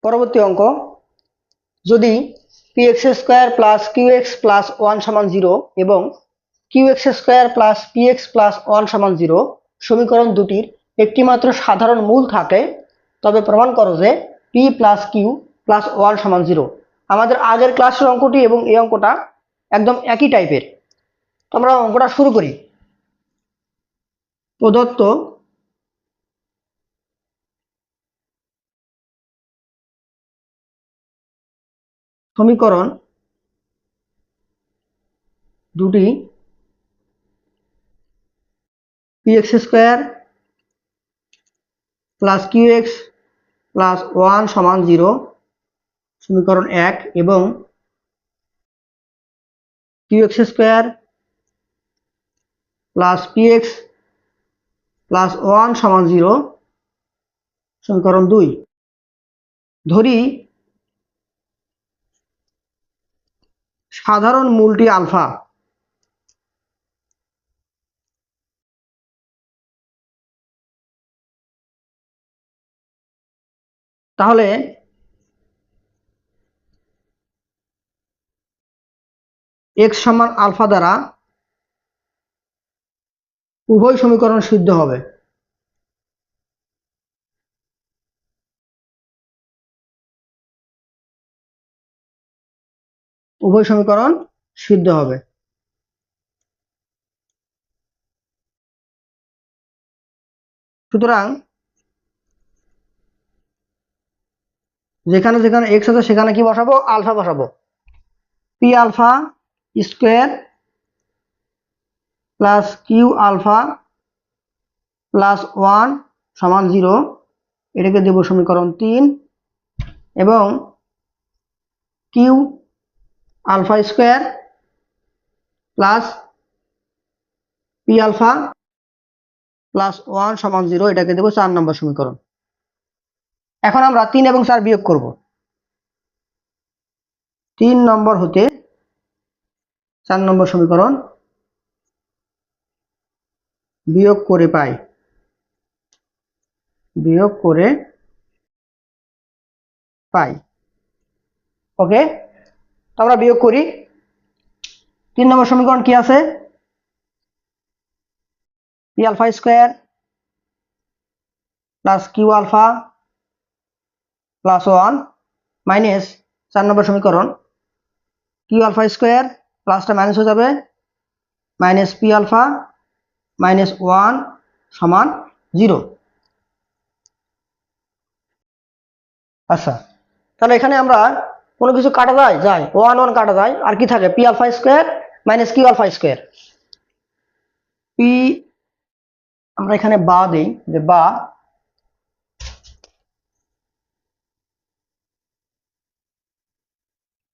পরবর্তী অঙ্ক, যদি px square plus qx plus 1 সমান 0 এবং qx square plus px plus 1 সমান 0 সমীকরণ দুটির একটি মাত্র সাধারণ মূল থাকে, তবে প্রমাণ করো যে p প্লাস q প্লাস 1 সমান 0। আমাদের আগের ক্লাসের অঙ্কটি এবং এই অঙ্কটা একদম একই টাইপের। আমরা অঙ্কটা শুরু করি। প্রদত্ত সমীকরণ দুটি px square plus qx plus 1 সমান 0 সমীকরণ 1 এবং qx square plus px plus 1 সমান 0 সমীকরণ 2। ধরি সাধারণ মূলটি আলফা, তাহলে x সমান আলফা দ্বারা উভয় সমীকরণ সিদ্ধ হবে। উভয় সমীকরণ সিদ্ধ হবে। সুতরাং যেখানে যেখানে x আছে সেখানে কি বসাবো? আলফা বসাবো। p alpha square plus Q alpha plus 1 সমান 0, এটাকে দেব সমীকরণ 3, এবং Q alpha square plus P alpha plus 1 সমান 0, এটাকে দেব 4 নম্বর সমীকরণ। এখন আমরা 3 এবং 4 বিয়োগ করব। 3 নম্বর হতে 4 নম্বর সমীকরণ বিয়োগ করে পাই, ওকে। তো আমরা বিয়োগ করি। 3 নম্বর সমীকরণ কি আছে? P alpha square plus Q alpha plus 1 minus 4 number সমীকরণ কিউ আলফা স্কোয়ার, প্লাসটা মাইনাস হয়ে যাবে, মাইনাস পি আলফা মাইনাস 1 সমান 0। আচ্ছা, তাহলে এখানে আমরা কোনো কিছু কাটা যায়? 1 1 কাটা যায়, আর কি থাকে? P alpha square minus Q alpha square. P আমরা এখানে বা দেই, যে বা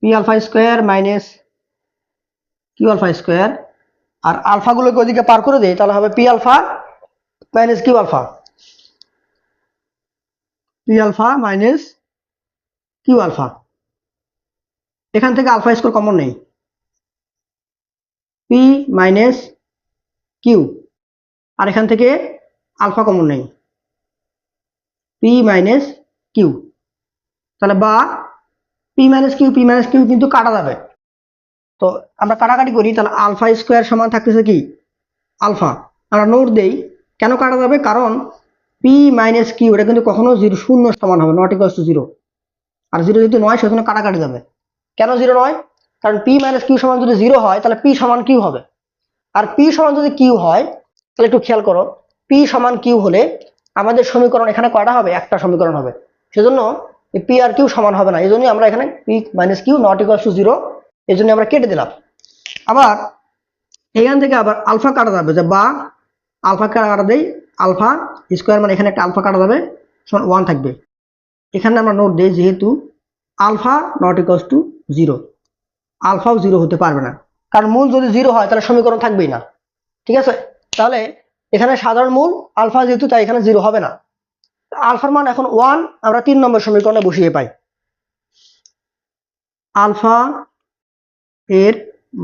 P alpha square minus Q alpha square, আর আলফাগুলোকে ওইদিকে পার করে দেই, তাহলে হবে P alpha minus Q alpha, P alpha minus Q alpha. এখান থেকে আলফা স্কোয়ার কমন নেই, পি মাইনাস কিউ, আর এখান থেকে আলফা কমন নেই, পি মাইনাস কিউ। তাহলে বা পি মাইনাস কিউ কিন্তু কাটা যাবে, তো আমরা কাটাকাটি করি, তাহলে আলফা স্কোয়ার সমান থাকতেছে কি? আলফা। আমরা নোট দেই কেন কাটা যাবে, কারণ পি মাইনাস কিউ এটা কিন্তু কখনো 0 শূন্য সমান হবে, নট ইকুয়ালস টু 0, আর 0 যদি নয় সেজন্য কাটাকাটি যাবে। কেন 0 নয়? কারণ পি মাইনাস কিউ সমান যদি 0 হয় তাহলে পি সমান কিউ হবে, আর পি সমান যদি কিউ হয় তাহলে একটু খেয়াল করো, পি সমান কিউ হলে আমাদের সমীকরণ এখানে কয়টা হবে? একটা সমীকরণ হবে। সেজন্য পি আর কিউ সমান হবে না, এই জন্যই আমরা এখানে P minus Q not equals to 0, এই জন্য আমরা কেটে দিলাম। আবার এখান থেকে আবার আলফা কাটা যাবে, যে বা আলফা কাটা দেই, আলফা স্কোয়ার মানে এখানে একটা আলফা কাটা যাবে, 1 থাকবে। এখানে আমরা নোট দিই যেহেতু আলফা নট ইকুয়ালস টু 0, আলফাও 0 হতে পারবে না, কারণ মূল যদি 0 হয় তাহলে সমীকরণ থাকবেই না। ঠিক আছে, তাহলে এখানে সাধারণ মূল আলফা যেহেতু, তাই এখানে 0 হবে না। আলফার মান এখন 1, আমরা 3 নম্বর সমীকরণে বসিয়ে পাই। আলফা এর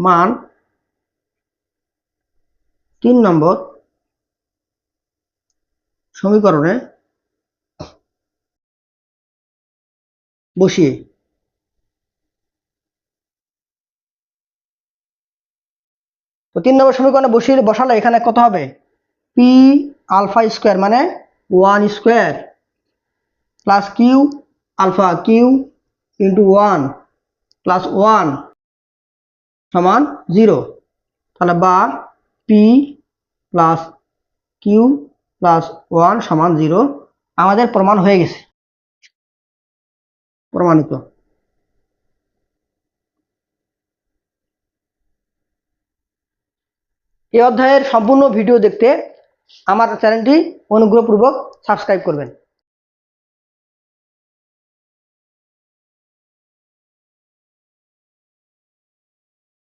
মান 3 নম্বর সমীকরণে বসিয়ে। তো 3 নম্বর সমীকরণে বসালে এখানে কত হবে? পি আলফা স্কোয়ার মানে 1 square plus Q alpha Q into 1 plus 1 সমান 0। তাহলে বা পি প্লাস কিউ প্লাস 1 সমান 0 আমাদের প্রমাণ হয়ে গেছে, প্রমাণিত। এই অধ্যায়ের সম্পূর্ণ ভিডিও দেখতে আমার চ্যানেলটি অনুগ্রহপূর্বক সাবস্ক্রাইব করবেন।